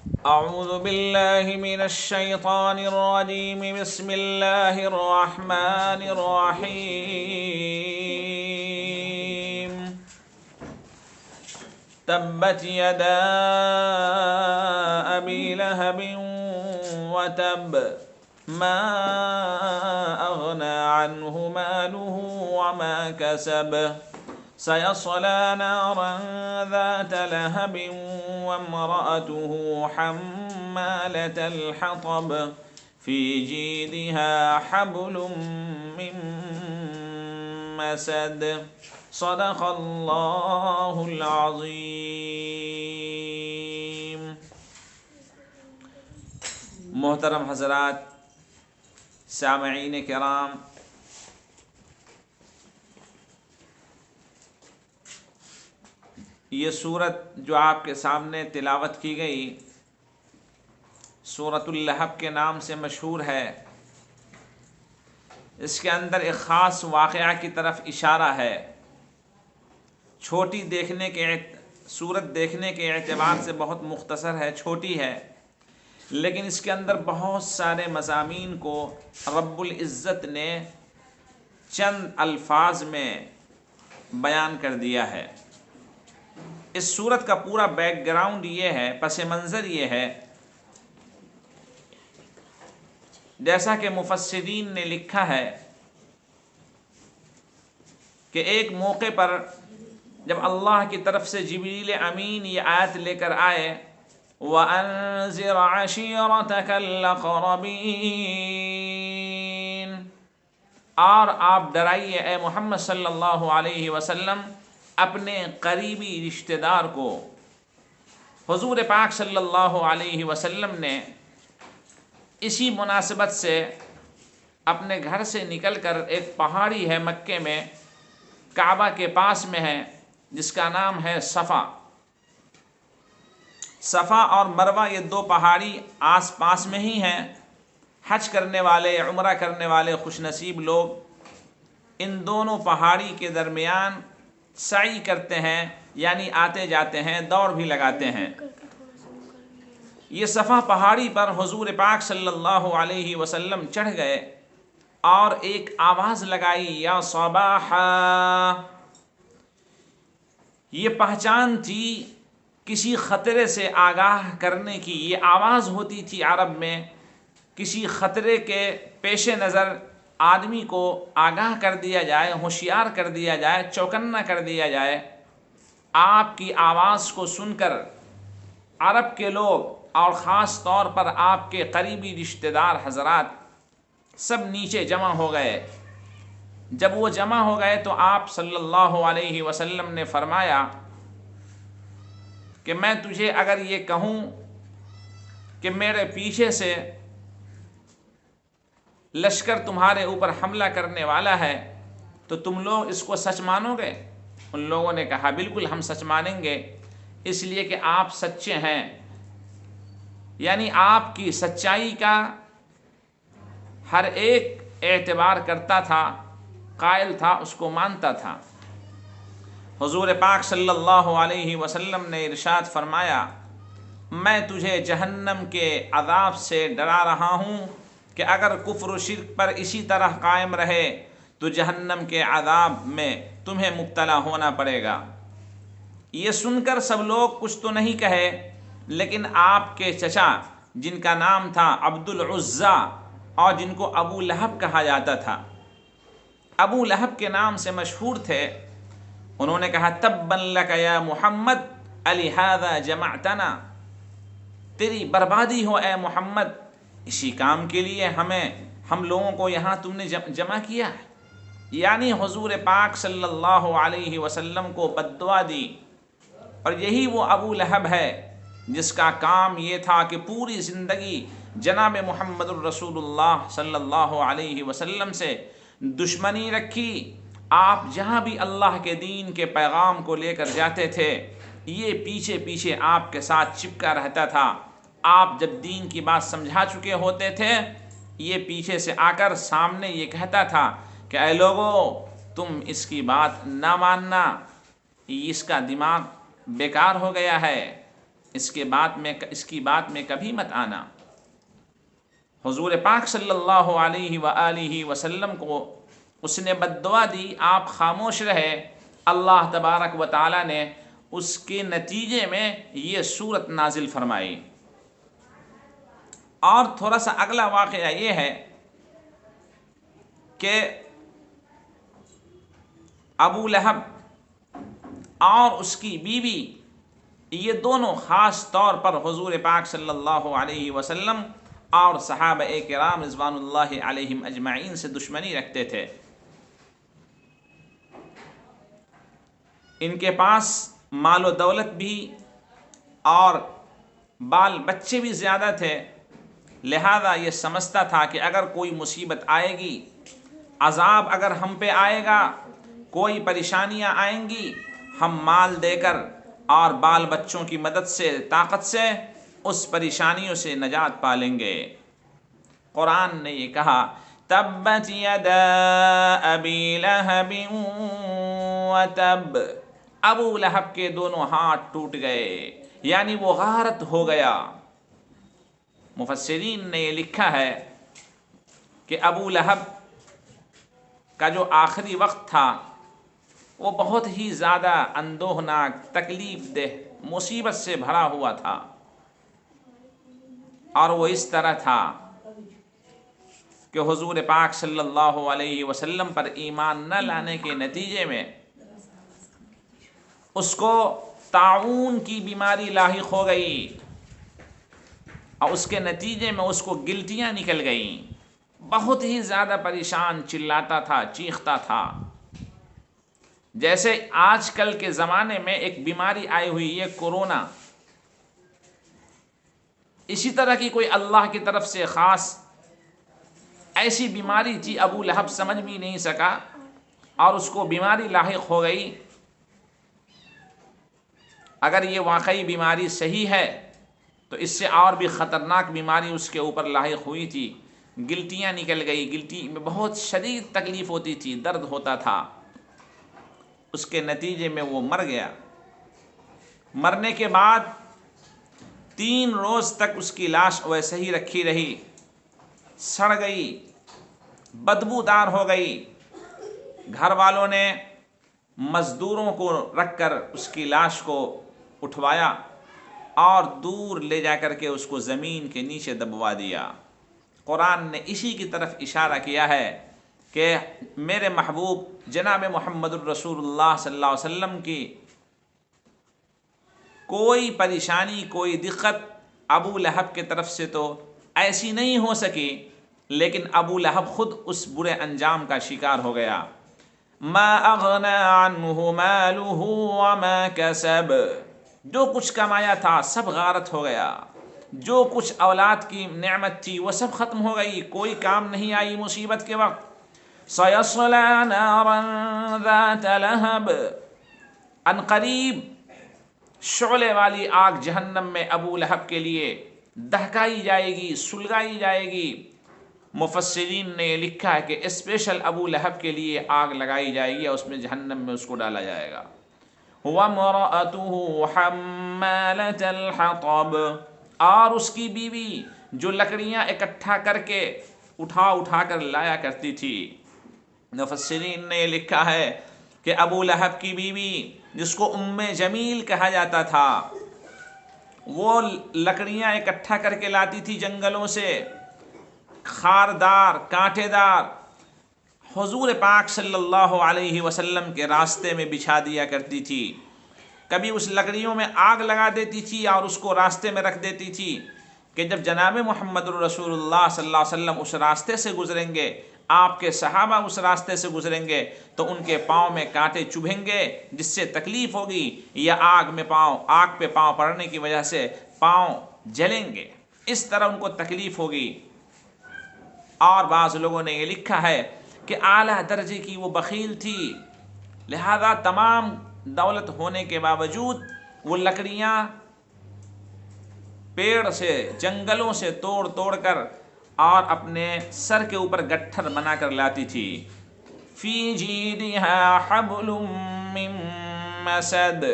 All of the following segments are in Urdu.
أعوذ بالله من الشيطان الرجيم. بسم الله الرحمن الرحيم. تبت يدا أبي لهب وتب ما أغنى عنه ماله وما كسب سيصلى نارا ذات لهب وامرأته حمالة الحطب في جيدها حبل من مسد. صدق اللہ العظیم. محترم حضرات، سامعین کرام، یہ سورت جو آپ کے سامنے تلاوت کی گئی سورۃ اللہب کے نام سے مشہور ہے. اس کے اندر ایک خاص واقعہ کی طرف اشارہ ہے. چھوٹی سورت دیکھنے کے اعتبار سے بہت مختصر ہے، چھوٹی ہے، لیکن اس کے اندر بہت سارے مضامین کو رب العزت نے چند الفاظ میں بیان کر دیا ہے. اس سورت کا پورا بیک گراؤنڈ یہ ہے، پس منظر یہ ہے، جیسا کہ مفسرین نے لکھا ہے کہ ایک موقع پر جب اللہ کی طرف سے جبریل امین یہ آیت لے کر آئے وَأَنذِرْ عَشِيرَتَكَ الْأَقْرَبِينَ، اور آپ ڈرائیے اے محمد صلی اللہ علیہ وسلم اپنے قریبی رشتہ دار کو. حضور پاک صلی اللہ علیہ وسلم نے اسی مناسبت سے اپنے گھر سے نکل کر ایک پہاڑی ہے مکے میں، کعبہ کے پاس میں ہے، جس کا نام ہے صفا. صفا اور مروہ یہ دو پہاڑی آس پاس میں ہی ہیں. حج کرنے والے، عمرہ کرنے والے خوش نصیب لوگ ان دونوں پہاڑی کے درمیان سعی کرتے ہیں، یعنی آتے جاتے ہیں، دوڑ بھی لگاتے ہیں. یہ صفا پہاڑی پر حضور پاک صلی اللہ علیہ وسلم چڑھ گئے اور ایک آواز لگائی، یا صباحا. یہ پہچان تھی کسی خطرے سے آگاہ کرنے کی. یہ آواز ہوتی تھی عرب میں، کسی خطرے کے پیش نظر آدمی کو آگاہ کر دیا جائے، ہوشیار کر دیا جائے، چوکنا کر دیا جائے. آپ کی آواز کو سن کر عرب کے لوگ اور خاص طور پر آپ کے قریبی رشتہ دار حضرات سب نیچے جمع ہو گئے. جب وہ جمع ہو گئے تو آپ صلی اللہ علیہ وسلم نے فرمایا کہ میں تجھے اگر یہ کہوں کہ میرے پیچھے سے لشکر تمہارے اوپر حملہ کرنے والا ہے تو تم لوگ اس کو سچ مانو گے؟ ان لوگوں نے کہا بالکل ہم سچ مانیں گے، اس لیے کہ آپ سچے ہیں. یعنی آپ کی سچائی کا ہر ایک اعتبار کرتا تھا، قائل تھا، اس کو مانتا تھا. حضور پاک صلی اللہ علیہ وسلم نے ارشاد فرمایا، میں تجھے جہنم کے عذاب سے ڈرا رہا ہوں کہ اگر کفر و شرک پر اسی طرح قائم رہے تو جہنم کے عذاب میں تمہیں مبتلا ہونا پڑے گا. یہ سن کر سب لوگ کچھ تو نہیں کہے، لیکن آپ کے چچا جن کا نام تھا عبد العزیٰ اور جن کو ابو لہب کہا جاتا تھا، ابو لہب کے نام سے مشہور تھے، انہوں نے کہا تبا لک یا محمد الہذا جمعتنا، تیری بربادی ہو اے محمد، اسی کام کے لیے ہم لوگوں کو یہاں تم نے جمع کیا ہے. یعنی حضور پاک صلی اللہ علیہ وسلم کو بد دعا دی. اور یہی وہ ابو لہب ہے جس کا کام یہ تھا کہ پوری زندگی جناب محمد الرسول اللہ صلی اللہ علیہ وسلم سے دشمنی رکھی. آپ جہاں بھی اللہ کے دین کے پیغام کو لے کر جاتے تھے یہ پیچھے پیچھے آپ کے ساتھ چپکا رہتا تھا. آپ جب دین کی بات سمجھا چکے ہوتے تھے یہ پیچھے سے آ کر سامنے یہ کہتا تھا کہ اے لوگو تم اس کی بات نہ ماننا، اس کا دماغ بیکار ہو گیا ہے، اس کی بات میں کبھی مت آنا۔ حضور پاک صلی اللہ علیہ وآلہ وسلم کو اس نے بد دعا دی، آپ خاموش رہے، اللہ تبارک و تعالی نے اس کے نتیجے میں یہ سورت نازل فرمائی۔ اور تھوڑا سا اگلا واقعہ یہ ہے کہ ابو لہب اور اس کی بیوی، یہ دونوں خاص طور پر حضور پاک صلی اللہ علیہ وسلم اور صحابہ کرام رضوان اللہ علیہم اجمعین سے دشمنی رکھتے تھے۔ ان کے پاس مال و دولت بھی اور بال بچے بھی زیادہ تھے، لہذا یہ سمجھتا تھا کہ اگر کوئی مصیبت آئے گی، عذاب اگر ہم پہ آئے گا، کوئی پریشانیاں آئیں گی، ہم مال دے کر اور بال بچوں کی مدد سے، طاقت سے اس پریشانیوں سے نجات پا لیں گے۔ قرآن نے یہ کہا تبت یدا ابی لہب وتب، ابو لہب کے دونوں ہاتھ ٹوٹ گئے، یعنی وہ غارت ہو گیا۔ مفسرین نے یہ لکھا ہے کہ ابو لہب کا جو آخری وقت تھا وہ بہت ہی زیادہ اندوہناک، تکلیف دہ، مصیبت سے بھرا ہوا تھا، اور وہ اس طرح تھا کہ حضور پاک صلی اللہ علیہ وسلم پر ایمان نہ لانے کے نتیجے میں اس کو طاعون کی بیماری لاحق ہو گئی، اور اس کے نتیجے میں اس کو گلٹیاں نکل گئیں، بہت ہی زیادہ پریشان، چلاتا تھا، چیختا تھا۔ جیسے آج کل کے زمانے میں ایک بیماری آئی ہوئی ہے کورونا، اسی طرح کی کوئی اللہ کی طرف سے خاص ایسی بیماری تھی، ابو لہب سمجھ بھی نہیں سکا اور اس کو بیماری لاحق ہو گئی۔ اگر یہ واقعی بیماری صحیح ہے تو اس سے اور بھی خطرناک بیماری اس کے اوپر لاحق ہوئی تھی، گلٹیاں نکل گئی، گلٹی میں بہت شدید تکلیف ہوتی تھی، درد ہوتا تھا، اس کے نتیجے میں وہ مر گیا۔ مرنے کے بعد 3 روز تک اس کی لاش ویسے ہی رکھی رہی، سڑ گئی، بدبودار ہو گئی۔ گھر والوں نے مزدوروں کو رکھ کر اس کی لاش کو اٹھوایا اور دور لے جا کر کے اس کو زمین کے نیچے دبوا دیا۔ قرآن نے اسی کی طرف اشارہ کیا ہے کہ میرے محبوب جناب محمد الرسول اللہ صلی اللہ علیہ وسلم کی کوئی پریشانی، کوئی دقت ابو لہب کے طرف سے تو ایسی نہیں ہو سکی، لیکن ابو لہب خود اس برے انجام کا شکار ہو گیا۔ ما اغنى عنه ماله وما كسب، جو کچھ کمایا تھا سب غارت ہو گیا، جو کچھ اولاد کی نعمت تھی وہ سب ختم ہو گئی، کوئی کام نہیں آئی مصیبت کے وقت۔ سيصلى نارا ذات لهب، ان قریب شعلے والی آگ جہنم میں ابو لہب کے لیے دہکائی جائے گی، سلگائی جائے گی۔ مفسرین نے لکھا ہے کہ اسپیشل ابو لہب کے لیے آگ لگائی جائے گی اور اس میں جہنم میں اس کو ڈالا جائے گا۔ وَامْرَأَتُهُ حَمَّالَةَ الْحَطَبِ، اور اس کی بیوی جو لکڑیاں اکٹھا کر کے اٹھا کر لایا کرتی تھی۔ مفسرین نے لکھا ہے کہ ابو لہب کی بیوی جس کو ام جمیل کہا جاتا تھا، وہ لکڑیاں اکٹھا کر کے لاتی تھی جنگلوں سے، خاردار، کانٹے دار، حضور پاک صلی اللہ علیہ وسلم کے راستے میں بچھا دیا کرتی تھی۔ کبھی اس لکڑیوں میں آگ لگا دیتی تھی اور اس کو راستے میں رکھ دیتی تھی کہ جب جناب محمد الرسول اللہ صلی اللہ علیہ وسلم اس راستے سے گزریں گے، آپ کے صحابہ اس راستے سے گزریں گے تو ان کے پاؤں میں کانٹے چبھیں گے، جس سے تکلیف ہوگی، یا آگ پہ پاؤں پڑنے کی وجہ سے پاؤں جلیں گے، اس طرح ان کو تکلیف ہوگی۔ اور بعض لوگوں نے یہ لکھا ہے کہ اعلیٰ درجے کی وہ بخیل تھی، لہذا تمام دولت ہونے کے باوجود وہ لکڑیاں پیڑ سے، جنگلوں سے توڑ کر اور اپنے سر کے اوپر گٹھر بنا کر لاتی تھی۔ فی جیدہا حبل من مسد،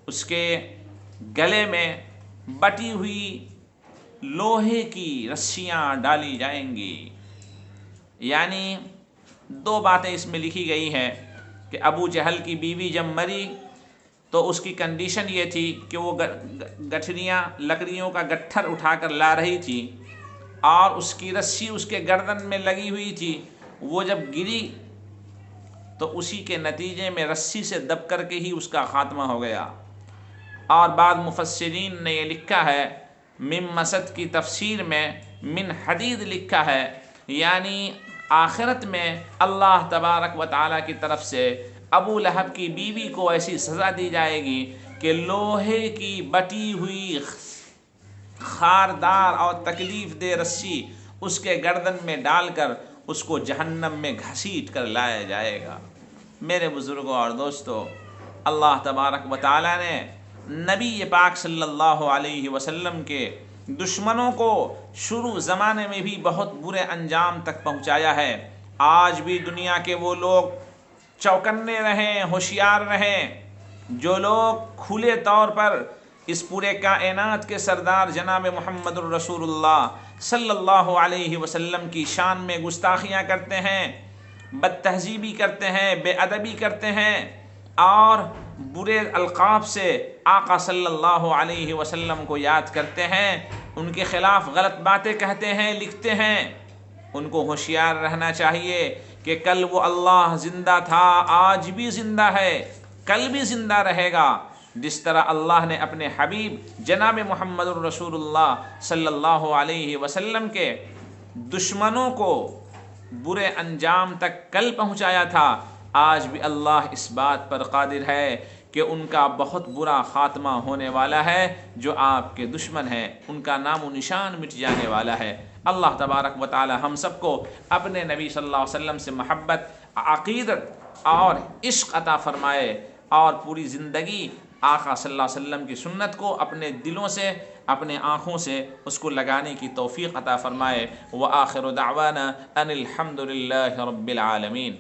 اس کے گلے میں بٹی ہوئی لوہے کی رسیاں ڈالی جائیں گی۔ یعنی دو باتیں اس میں لکھی گئی ہیں کہ ابو جہل کی بیوی جب مری تو اس کی کنڈیشن یہ تھی کہ وہ گٹھریاں لکڑیوں کا گٹھر اٹھا کر لا رہی تھی اور اس کی رسی اس کے گردن میں لگی ہوئی تھی، وہ جب گری تو اسی کے نتیجے میں رسی سے دب کر کے ہی اس کا خاتمہ ہو گیا۔ اور بعض مفسرین نے یہ لکھا ہے، من مسد کی تفسیر میں من حدید لکھا ہے، یعنی آخرت میں اللہ تبارک و تعالیٰ کی طرف سے ابو لہب کی بیوی کو ایسی سزا دی جائے گی کہ لوہے کی بٹی ہوئی خاردار اور تکلیف دہ رسی اس کے گردن میں ڈال کر اس کو جہنم میں گھسیٹ کر لایا جائے گا۔ میرے بزرگوں اور دوستو، اللہ تبارک و تعالیٰ نے نبی پاک صلی اللہ علیہ وسلم کے دشمنوں کو شروع زمانے میں بھی بہت برے انجام تک پہنچایا ہے۔ آج بھی دنیا کے وہ لوگ چوکنے رہیں، ہوشیار رہیں، جو لوگ کھلے طور پر اس پورے کائنات کے سردار جناب محمد الرسول اللہ صلی اللہ علیہ وسلم کی شان میں گستاخیاں کرتے ہیں، بد تہذیبی کرتے ہیں، بے ادبی کرتے ہیں اور برے القاب سے آقا صلی اللہ علیہ وسلم کو یاد کرتے ہیں، ان کے خلاف غلط باتیں کہتے ہیں، لکھتے ہیں، ان کو ہوشیار رہنا چاہیے کہ کل وہ اللہ زندہ تھا، آج بھی زندہ ہے، کل بھی زندہ رہے گا۔ جس طرح اللہ نے اپنے حبیب جناب محمد الرسول اللہ صلی اللہ علیہ وسلم کے دشمنوں کو برے انجام تک کل پہنچایا تھا، آج بھی اللہ اس بات پر قادر ہے کہ ان کا بہت برا خاتمہ ہونے والا ہے۔ جو آپ کے دشمن ہیں ان کا نام و نشان مٹ جانے والا ہے۔ اللہ تبارک و تعالی ہم سب کو اپنے نبی صلی اللہ علیہ وسلم سے محبت، عقیدت اور عشق عطا فرمائے اور پوری زندگی آقا صلی اللہ علیہ وسلم کی سنت کو اپنے دلوں سے، اپنے آنکھوں سے اس کو لگانے کی توفیق عطا فرمائے۔ وآخر دعوانا ان الحمد للہ رب العالمین۔